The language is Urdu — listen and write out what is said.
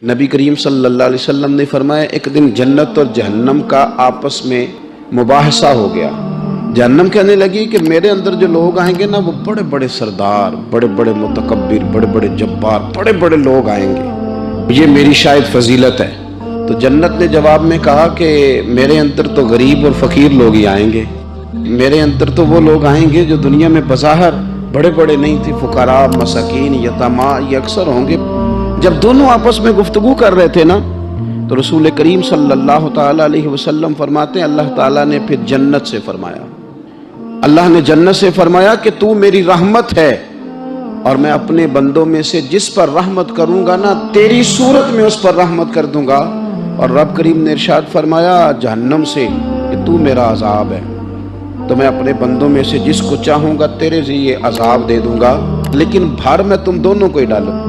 نبی کریم صلی اللہ علیہ وسلم نے فرمایا ایک دن جنت اور جہنم کا آپس میں مباحثہ ہو گیا۔ جہنم کہنے لگی کہ میرے اندر جو لوگ آئیں گے نا وہ بڑے بڑے سردار، بڑے بڑے متکبر، بڑے بڑے جبار، بڑے بڑے لوگ آئیں گے، یہ میری شاید فضیلت ہے۔ تو جنت نے جواب میں کہا کہ میرے اندر تو غریب اور فقیر لوگ ہی آئیں گے، میرے اندر تو وہ لوگ آئیں گے جو دنیا میں بظاہر بڑے بڑے نہیں تھے، فقراء، مساکین، یتامہ، یہ اکثر ہوں گے۔ جب دونوں آپس میں گفتگو کر رہے تھے نا تو رسول کریم صلی اللہ تعالیٰ علیہ وسلم فرماتے ہیں اللہ تعالیٰ نے پھر جنت سے فرمایا، اللہ نے جنت سے فرمایا کہ تو میری رحمت ہے اور میں اپنے بندوں میں سے جس پر رحمت کروں گا نا تیری صورت میں اس پر رحمت کر دوں گا۔ اور رب کریم نے ارشاد فرمایا جہنم سے کہ تو میرا عذاب ہے، تو میں اپنے بندوں میں سے جس کو چاہوں گا تیرے ذریعے عذاب دے دوں گا، لیکن بھار میں تم دونوں کو ہی ڈالوں۔